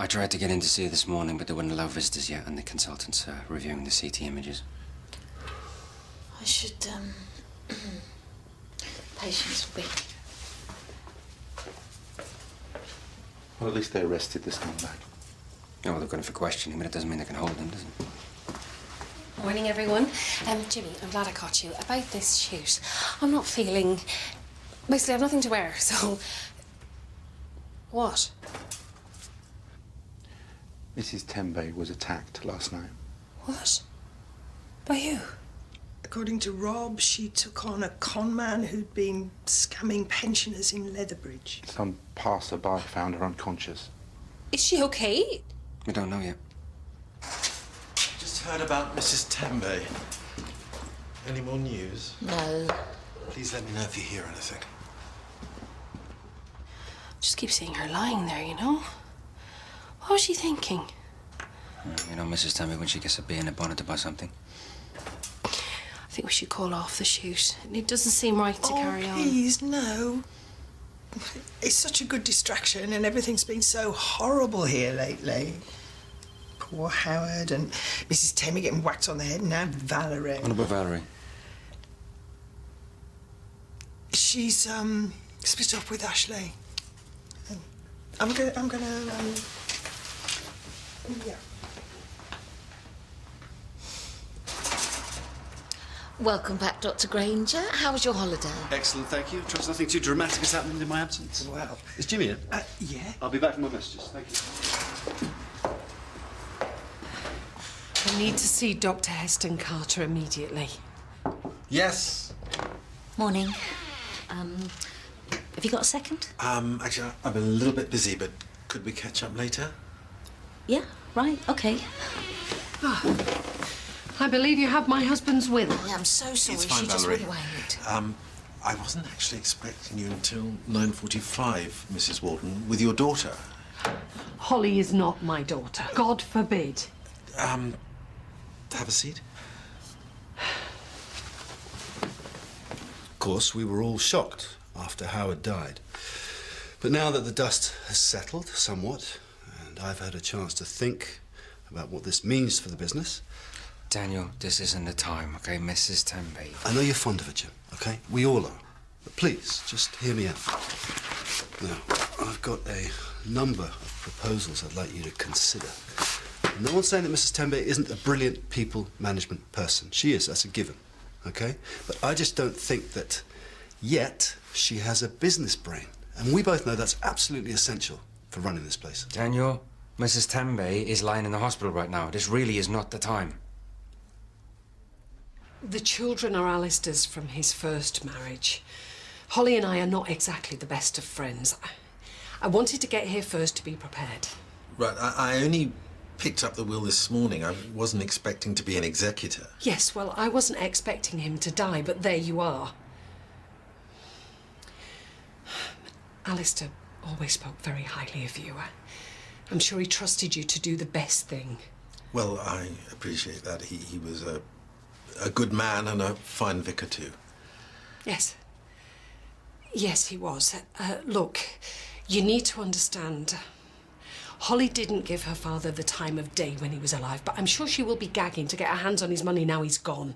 I tried to get in to see her this morning, but they wouldn't allow visitors yet, and the consultant's reviewing the CT images. I should, patience will be. Well, at least they arrested this man back. Oh, well, they've got him for questioning, but it doesn't mean they can hold him, does it? Morning, everyone. Jimmy, I'm glad I caught you. About this shoot, I'm not feeling... Basically, I have nothing to wear, so... What? Mrs. Tembe was attacked last night. What? By who? According to Rob, she took on a con man who'd been scamming pensioners in Leatherbridge. Some passerby found her unconscious. Is she okay? We don't know yet. Just heard about Mrs. Tembe. Any more news? No. Please let me know if you hear anything. Just keep seeing her lying there, you know? What was she thinking? You know, Mrs. Tembe, when she gets a bee in a bonnet to buy something. I think we should call off the shoot. It doesn't seem right to carry on. Please, no. It's such a good distraction and everything's been so horrible here lately. Poor Howard and Mrs. Tembe getting whacked on the head, and now Valerie. What about Valerie? She's, split up with Ashley. I'm gonna, yeah. Welcome back, Dr. Grainger. How was your holiday? Excellent, thank you. Trust nothing too dramatic has happened in my absence. Well, Is Jimmy in? yeah. I'll be back from my messages. Thank you. I need to see Dr. Heston Carter immediately. Yes. Morning. Have you got a second? Actually, I'm a little bit busy, but could we catch up later? Yeah, right, okay. I believe you have my husband's will. Yeah, I'm so sorry. It's fine, she just Valerie. wouldn't wait. I wasn't actually expecting you until 9:45, Mrs. Walton, with your daughter. Holly is not my daughter. God forbid. Have a seat. Of course, we were all shocked after Howard died. But now that the dust has settled somewhat, and I've had a chance to think about what this means for the business... Daniel, this isn't the time, okay? Mrs. Tembe. I know you're fond of her, Jim, okay? We all are. But please, just hear me out. Now, I've got a number of proposals I'd like you to consider. No one's saying that Mrs. Tembe isn't a brilliant people management person. She is, that's a given, okay? But I just don't think that yet she has a business brain. And we both know that's absolutely essential for running this place. Daniel, Mrs. Tembe is lying in the hospital right now. This really is not the time. The children are Alistair's from his first marriage. Holly and I are not exactly the best of friends. I wanted to get here first to be prepared. Right, I only picked up the will this morning. I wasn't expecting to be an executor. Yes, well, I wasn't expecting him to die, but there you are. Alistair always spoke very highly of you. I'm sure he trusted you to do the best thing. Well, I appreciate that. He was a good man and a fine vicar too. Yes. Yes, he was. Look, you need to understand. Holly didn't give her father the time of day when he was alive, but I'm sure she will be gagging to get her hands on his money now he's gone.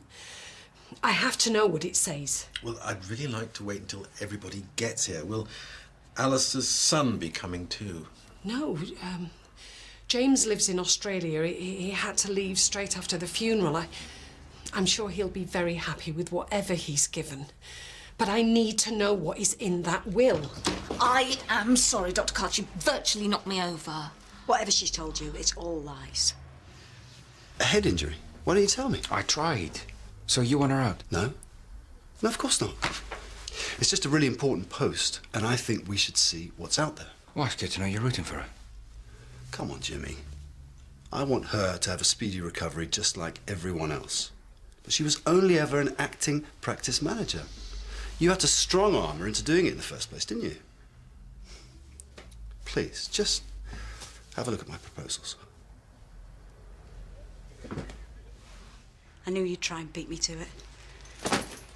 I have to know what it says. Well, I'd really like to wait until everybody gets here. Will Alistair's son be coming too? No, James lives in Australia. He had to leave straight after the funeral. I'm sure he'll be very happy with whatever he's given. But I need to know what is in that will. I am sorry, Dr. Carter. You virtually knocked me over. Whatever she's told you, it's all lies. A head injury? Why don't you tell me? I tried. So you want her out? No. No, of course not. It's just a really important post, and I think we should see what's out there. Well, it's good to know you're rooting for her. Come on, Jimmy. I want her to have a speedy recovery just like everyone else. But she was only ever an acting practice manager. You had to strong-arm her into doing it in the first place, didn't you? Please, just have a look at my proposals. I knew you'd try and beat me to it.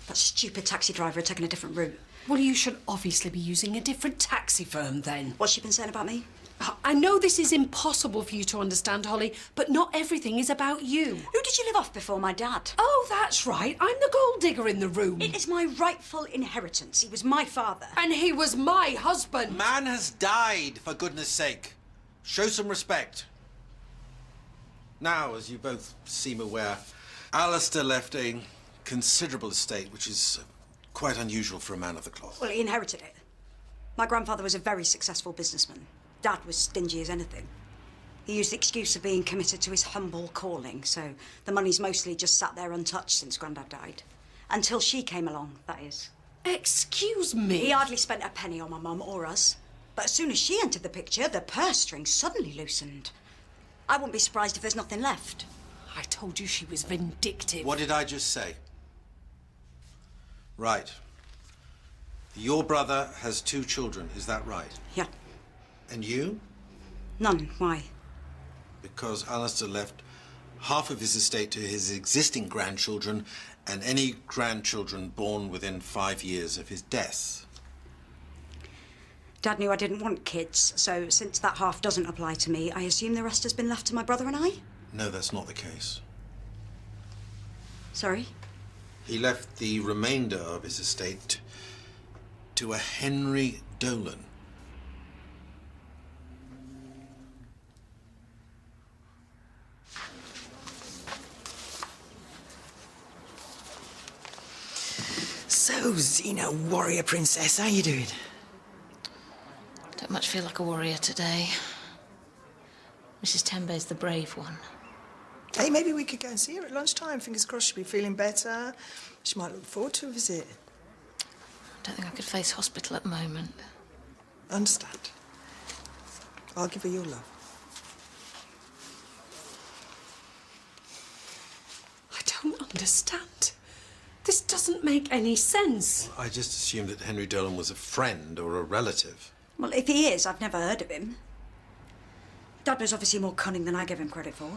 That stupid taxi driver had taken a different route. Well, you should obviously be using a different taxi firm then. What's she been saying about me? I know this is impossible for you to understand, Holly, but not everything is about you. Who did you live off before my dad? Oh, that's right. I'm the gold digger in the room. It is my rightful inheritance. He was my father. And he was my husband. Man has died, for goodness sake. Show some respect. Now, as you both seem aware, Alistair left a considerable estate, which is quite unusual for a man of the cloth. Well, he inherited it. My grandfather was a very successful businessman. Dad was stingy as anything. He used the excuse of being committed to his humble calling, so the money's mostly just sat there untouched since Grandad died. Until she came along, that is. Excuse me? He hardly spent a penny on my mum or us. But as soon as she entered the picture, the purse strings suddenly loosened. I wouldn't be surprised if there's nothing left. I told you she was vindictive. What did I just say? Right. Your brother has 2 children, is that right? Yeah. And you? None. Why? Because Alistair left half of his estate to his existing grandchildren and any grandchildren born within 5 years of his death. Dad knew I didn't want kids, so since that half doesn't apply to me, I assume the rest has been left to my brother and I? No, that's not the case. Sorry? He left the remainder of his estate to a Henry Dolan. So, Xena, warrior princess, how you doing? Don't much feel like a warrior today. Mrs. Tembe's the brave one. Hey, maybe we could go and see her at lunchtime. Fingers crossed she'll be feeling better. She might look forward to a visit. I don't think I could face hospital at the moment. Understand. I'll give her your love. I don't understand. This doesn't make any sense. I just assumed that Henry Dolan was a friend or a relative. Well, if he is, I've never heard of him. Dad was obviously more cunning than I gave him credit for.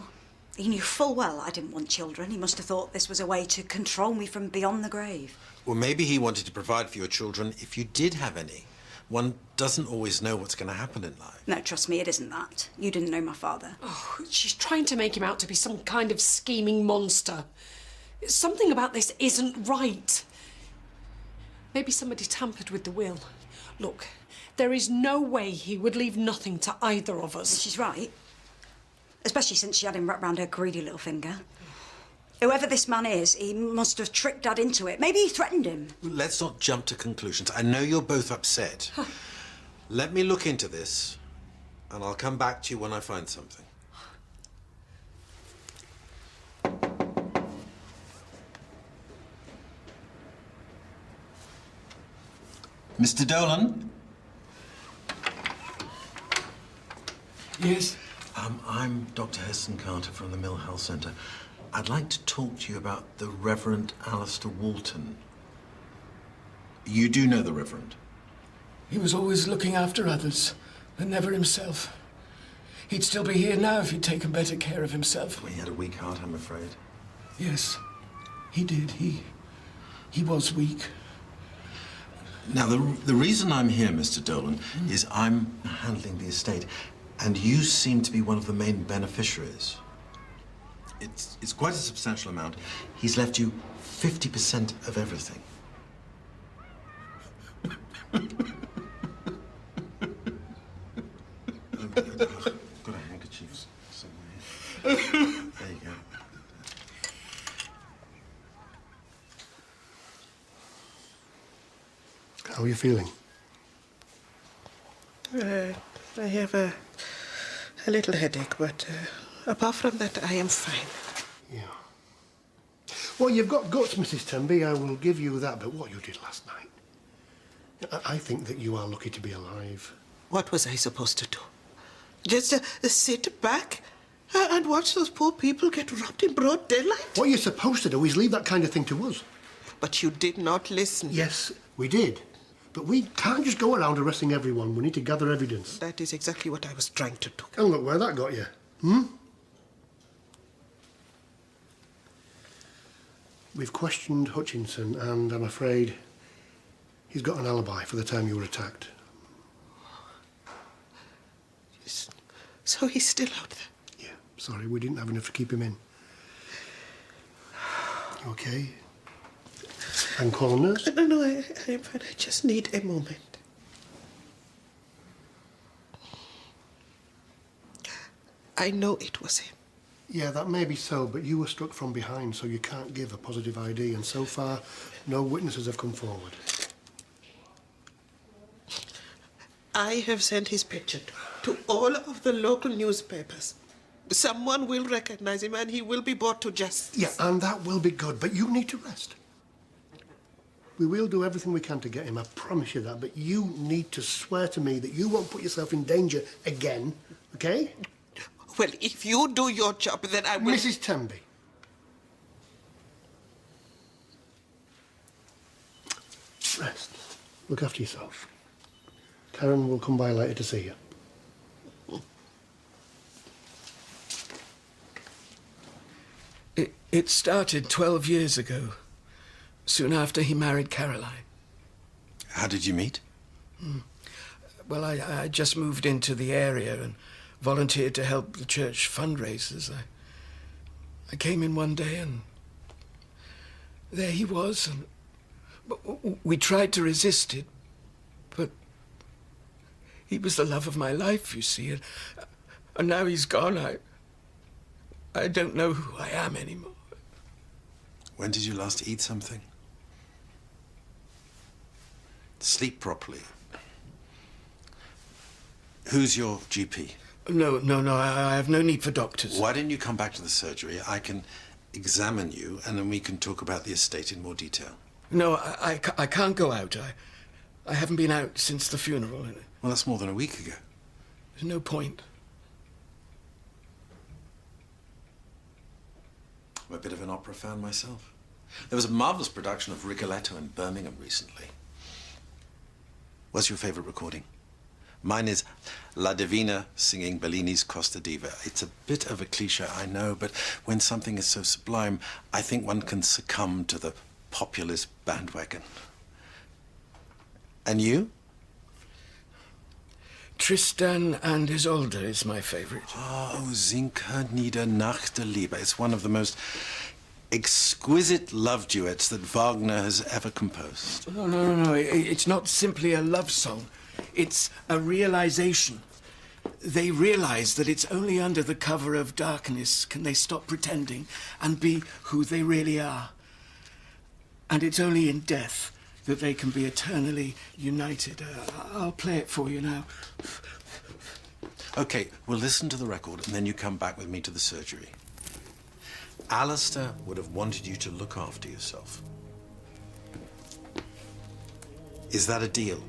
He knew full well I didn't want children. He must have thought this was a way to control me from beyond the grave. Well, maybe he wanted to provide for your children if you did have any. One doesn't always know what's going to happen in life. No, trust me, it isn't that. You didn't know my father. Oh, she's trying to make him out to be some kind of scheming monster. Something about this isn't right. Maybe somebody tampered with the will. Look, there is no way he would leave nothing to either of us. She's right. Especially since she had him wrapped round her greedy little finger. Whoever this man is, he must have tricked Dad into it. Maybe he threatened him. Let's not jump to conclusions. I know you're both upset. Let me look into this, and I'll come back to you when I find something. Mr. Dolan? Yes? I'm Dr. Heston Carter from the Mill Health Centre. I'd like to talk to you about the Reverend Alistair Walton. You do know the Reverend? He was always looking after others, but never himself. He'd still be here now if he'd taken better care of himself. Well, he had a weak heart, I'm afraid. Yes, he did. He was weak. Now, the reason I'm here, Mr. Dolan, is I'm handling the estate, and you seem to be one of the main beneficiaries. It's quite a substantial amount. He's left you 50% of everything. Got a handkerchief somewhere. There you go. How are you feeling? I have a little headache, but apart from that, I am fine. Yeah. Well, you've got guts, Mrs. Tembe. I will give you that. But what you did last night, I think that you are lucky to be alive. What was I supposed to do? Just sit back and watch those poor people get robbed in broad daylight? What you're supposed to do is leave that kind of thing to us. But you did not listen. Yes, we did. But we can't just go around arresting everyone. We need to gather evidence. That is exactly what I was trying to do. And look where that got you. We've questioned Hutchinson, and I'm afraid he's got an alibi for the time you were attacked. So he's still out there? Yeah, sorry, we didn't have enough to keep him in. Okay. I can call a nurse? No, I'm fine. I just need a moment. I know it was him. Yeah, that may be so, but you were struck from behind, so you can't give a positive ID, and so far, no witnesses have come forward. I have sent his picture to all of the local newspapers. Someone will recognize him and he will be brought to justice. Yeah, and that will be good, but you need to rest. We will do everything we can to get him, I promise you that, but you need to swear to me that you won't put yourself in danger again, okay? Well, if you do your job, then I will... Mrs. Tembe. Rest. Look after yourself. Karen will come by later to see you. It started 12 years ago, soon after he married Caroline. How did you meet? Well, I just moved into the area and volunteered to help the church fundraisers. I came in one day and there he was, and we tried to resist it, but he was the love of my life, you see, and now he's gone. I don't know who I am anymore. When did you last eat something? Sleep properly. Who's your GP? No, I have no need for doctors. Why didn't you come back to the surgery? I can examine you, and then we can talk about the estate in more detail. No, I can't go out. I haven't been out since the funeral. Well, that's more than a week ago. There's no point. I'm a bit of an opera fan myself. There was a marvellous production of Rigoletto in Birmingham recently. What's your favourite recording? Mine is La Divina singing Bellini's Costa Diva. It's a bit of a cliché, I know, but when something is so sublime, I think one can succumb to the populist bandwagon. And you? Tristan and Isolde is my favourite. Oh, Sinke nieder nach der Liebe. It's one of the most exquisite love duets that Wagner has ever composed. No. It's not simply a love song. It's a realization. They realize that it's only under the cover of darkness can they stop pretending and be who they really are. And it's only in death that they can be eternally united. I'll play it for you now. Okay, we'll listen to the record and then you come back with me to the surgery. Alistair would have wanted you to look after yourself. Is that a deal?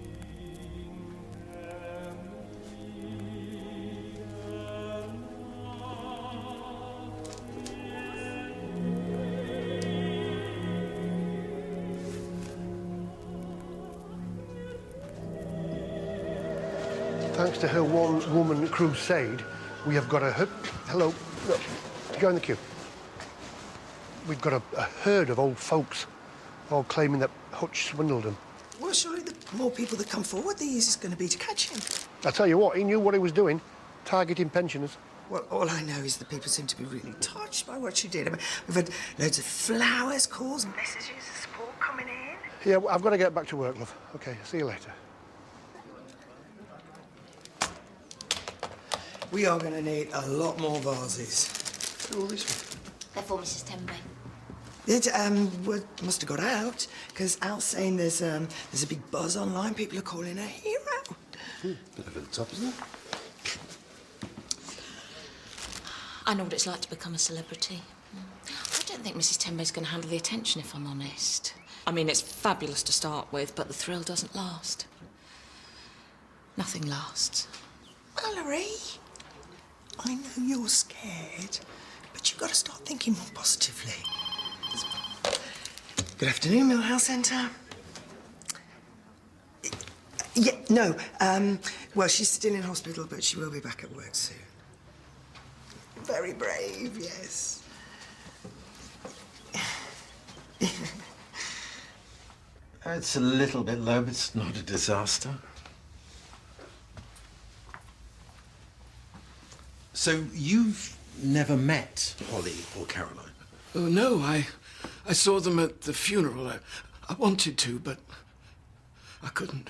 Thanks to her one-woman crusade, we have got a... Hello. Look, go in the queue. We've got a herd of old folks all claiming that Hutch swindled them. Well, surely the more people that come forward, the easier it's going to be to catch him. I tell you what, he knew what he was doing, targeting pensioners. Well, all I know is that people seem to be really touched by what she did. I mean, we've had loads of flowers, calls, messages of support coming in. Yeah, I've got to get back to work, love. OK, see you later. We are going to need a lot more vases. Oh, this one. They're for Mrs. Tembe. It must have got out, because Al's saying there's a big buzz online. People are calling her hero. Bit over the top, isn't it? I know what it's like to become a celebrity. I don't think Mrs. Tembe's going to handle the attention, if I'm honest. I mean, it's fabulous to start with, but the thrill doesn't last. Nothing lasts. Valerie, I know you're scared, but you've got to start thinking more positively. Good afternoon, Mill Health Centre. Yeah, no, well, she's still in hospital, but she will be back at work soon. Very brave, yes. It's a little bit low, but it's not a disaster. So you've never met Holly or Caroline? Oh, no, I saw them at the funeral. I wanted to, but I couldn't.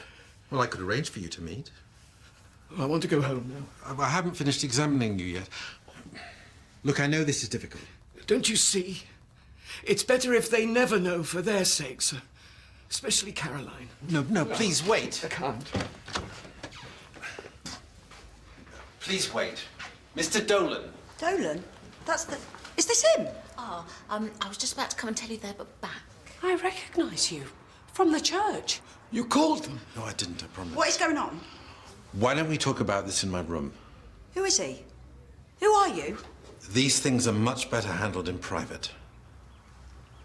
Well, I could arrange for you to meet. I want to go home now. I haven't finished examining you yet. Look, I know this is difficult. Don't you see? It's better if they never know for their sakes. Especially Caroline. No, please wait. I can't. Please wait. Mr. Dolan. Dolan? Is this him? Oh, I was just about to come and tell you they're back. I recognise you. From the church. You called them? No, I didn't, I promise. What is going on? Why don't we talk about this in my room? Who is he? Who are you? These things are much better handled in private.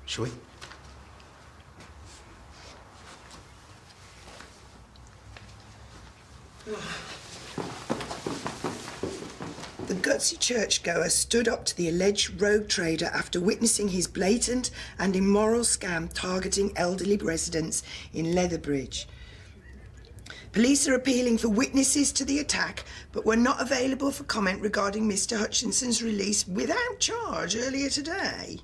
Shall we? The gutsy churchgoer stood up to the alleged rogue trader after witnessing his blatant and immoral scam targeting elderly residents in Leatherbridge. Police are appealing for witnesses to the attack, but were not available for comment regarding Mr. Hutchinson's release without charge earlier today.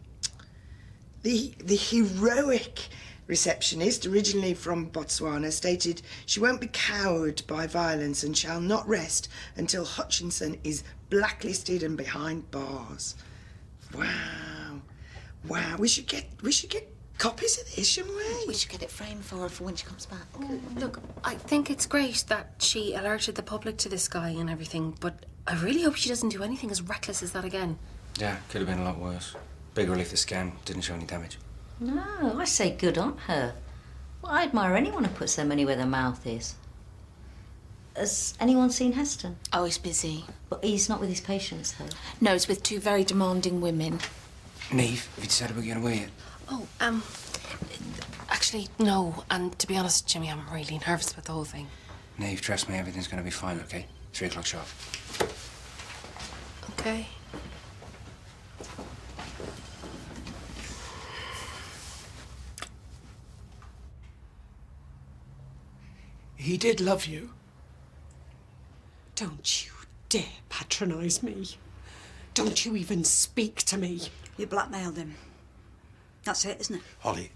The heroic receptionist, originally from Botswana, stated she won't be cowed by violence and shall not rest until Hutchinson is blacklisted and behind bars. Wow. We should get copies of this, shouldn't we? We should get it framed for her for when she comes back. Look, I think it's great that she alerted the public to this guy and everything, but I really hope she doesn't do anything as reckless as that again. Yeah, could have been a lot worse. Big relief the scam didn't show any damage. No, I say good on her. Well, I admire anyone who puts their money where their mouth is. Has anyone seen Heston? Oh, he's busy. But he's not with his patients, though. No, it's with two very demanding women. Neve, have you decided we're going away yet? Oh, actually, no. And to be honest, Jimmy, I'm really nervous with the whole thing. Neve, trust me, everything's going to be fine, okay? 3 o'clock sharp. Okay. He did love you. Don't you dare patronise me. Don't you even speak to me. You blackmailed him. That's it, isn't it? Holly,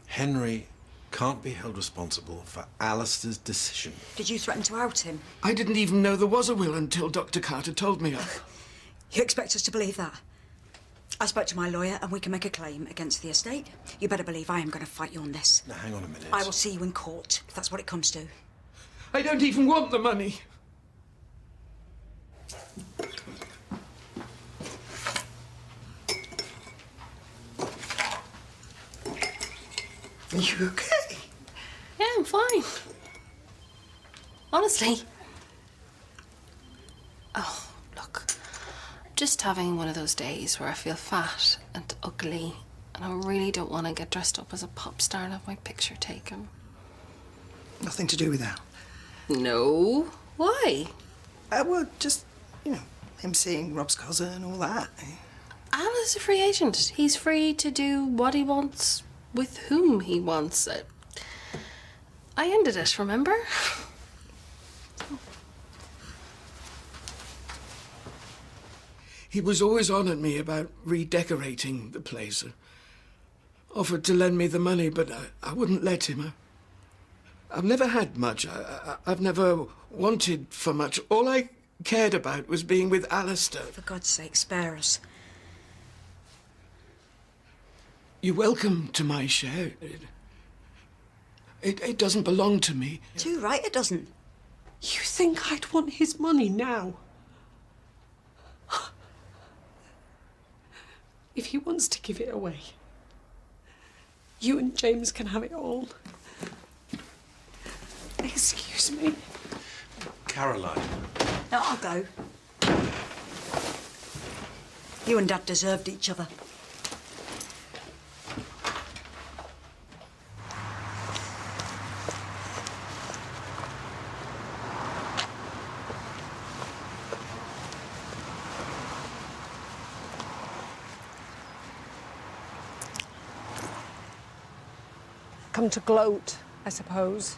Henry can't be held responsible for Alistair's decision. Did you threaten to out him? I didn't even know there was a will until Dr. Carter told me of. You expect us to believe that? I spoke to my lawyer and we can make a claim against the estate. You better believe I am going to fight you on this. Now, hang on a minute. I will see you in court, if that's what it comes to. I don't even want the money. Are you okay? Yeah, I'm fine. Honestly. Oh, look. Just having one of those days where I feel fat and ugly, and I really don't want to get dressed up as a pop star and have my picture taken. Nothing to do with that. No. Why? Well, just, him seeing Rob's cousin and all that. Al is a free agent. He's free to do what he wants with whom he wants it. I ended it, remember? He was always on at me about redecorating the place. Offered to lend me the money, but I wouldn't let him. I've never had much. I've never wanted for much. All I cared about was being with Alistair. For God's sake, spare us. You're welcome to my share. It doesn't belong to me. Too right, it doesn't. You think I'd want his money now? If he wants to give it away, you and James can have it all. Excuse me. Caroline. No, I'll go. You and Dad deserved each other. Come to gloat, I suppose.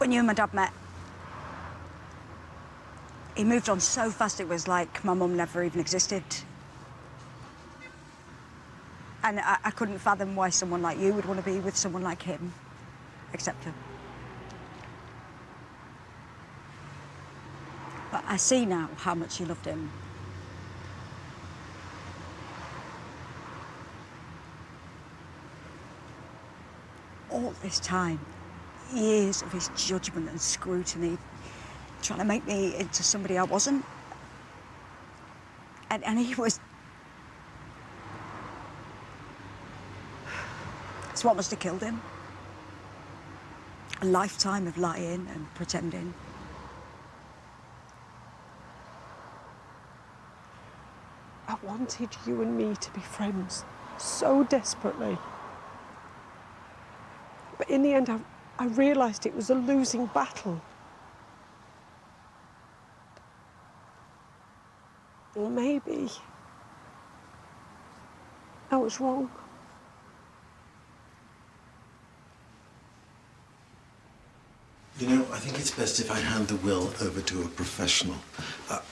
When you and my dad met, he moved on so fast it was like my mum never even existed. And I couldn't fathom why someone like you would want to be with someone like him, except for... But I see now how much you loved him. All this time, years of his judgment and scrutiny, trying to make me into somebody I wasn't. And he was... It's what must have killed him. A lifetime of lying and pretending. I wanted you and me to be friends so desperately. But in the end, I realised it was a losing battle. Or maybe I was wrong. You know, I think it's best if I hand the will over to a professional.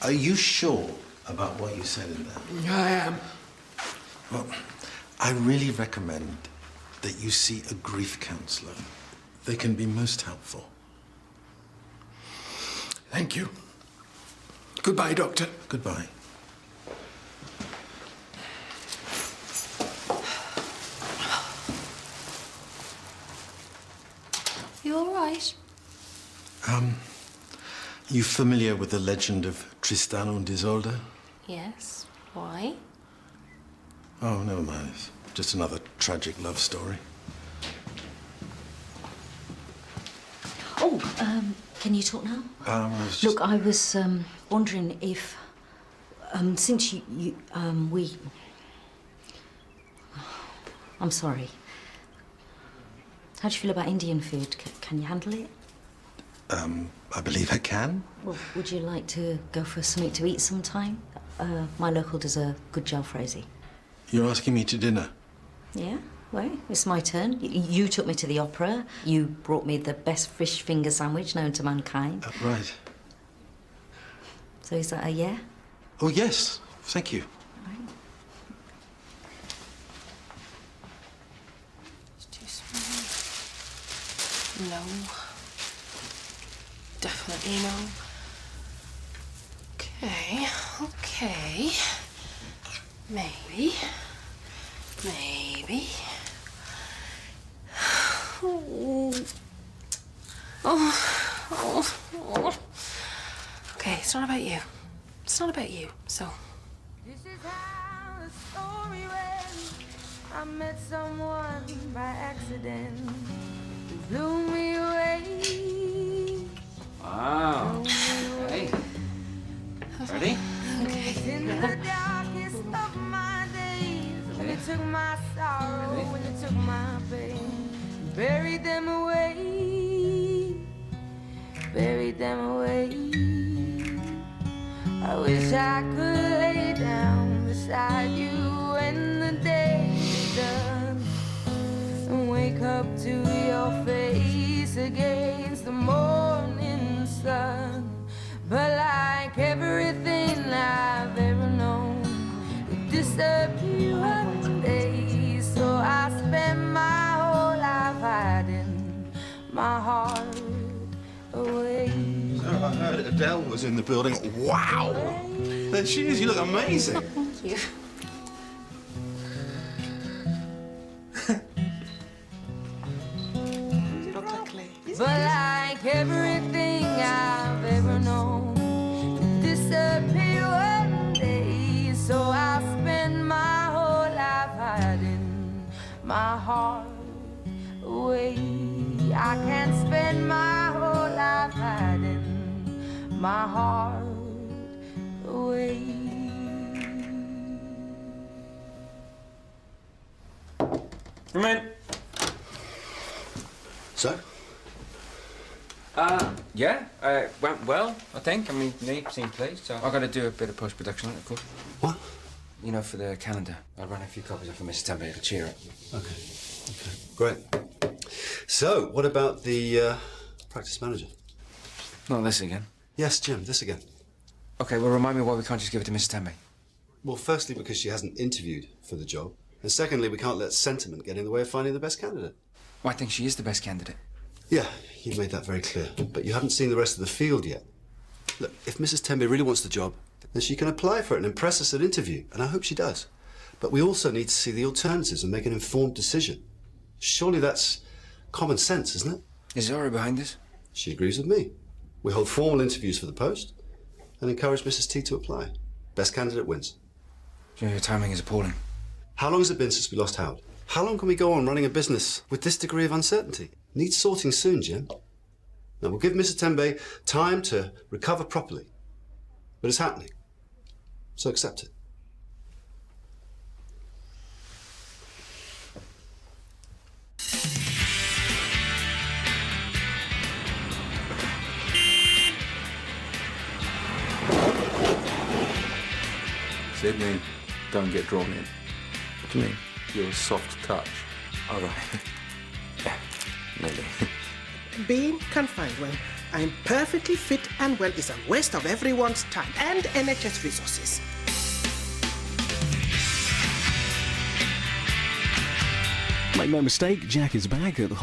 Are you sure about what you said in there? I am. Well, I really recommend that you see a grief counsellor. They can be most helpful. Thank you. Goodbye, Doctor. Goodbye. You all right? You familiar with the legend of Tristan und Isolde? Yes. Why? Oh, never mind. It's just another tragic love story. Oh, can you talk now? Look, I was wondering if, since I'm sorry. How do you feel about Indian food? Can you handle it? I believe I can. Well, would you like to go for something to eat sometime? My local does a good jalfrezi. You're asking me to dinner? Yeah, well, it's my turn. You took me to the opera. You brought me the best fish finger sandwich known to mankind. Right. So is that a yeah? Oh, yes. Thank you. Right. It's too small. No. Definitely no. Okay, okay. Maybe. Maybe. Oh. Okay, it's not about you. It's not about you, so. This is how the story went. I met someone by accident who blew me away. Wow. Hey. Ready? Okay. In the darkest of my days, when it took my sorrow, when it took my pain, buried them away, buried them away. I wish I could lay down beside you when the day is done and wake up to your face against the morning sun. But like everything I've ever known, it disappeared one day. So I spent my whole life hiding my heart away. I heard Adele was in the building. Wow! There she is. You look amazing. Thank you. But like everything I've ever known, it disappeared one day. So I spend my whole life hiding my heart away. I can't spend my whole life hiding my heart away. Come in. So? Yeah, went well, I think. I mean, Nate seemed pleased, so I've got to do a bit of post-production, of course. What? You know, for the calendar. I'll run a few copies off for Mrs. Tembe to cheer it. Okay, great. So, what about the Practice manager. Not this again. Yes, Jim, this again. Okay, well, remind me why we can't just give it to Mrs. Tembe. Well, firstly, because she hasn't interviewed for the job. And secondly, we can't let sentiment get in the way of finding the best candidate. Well, I think she is the best candidate. Yeah, you've made that very clear. But you haven't seen the rest of the field yet. Look, if Mrs. Tembe really wants the job, then she can apply for it and impress us at interview. And I hope she does. But we also need to see the alternatives and make an informed decision. Surely that's common sense, isn't it? Is Zora behind this? She agrees with me. We hold formal interviews for the post and encourage Mrs. T to apply. Best candidate wins. Your timing is appalling. How long has it been since we lost Howard? How long can we go on running a business with this degree of uncertainty? Needs sorting soon, Jim. Now, we'll give Mrs. Tembe time to recover properly. But it's happening. So accept it. Sydney, don't get drawn in. What do you mean? You're a soft touch. All right. Yeah, maybe. Being confined when I'm perfectly fit and well is a waste of everyone's time and NHS resources. Make no mistake, Jack is back at the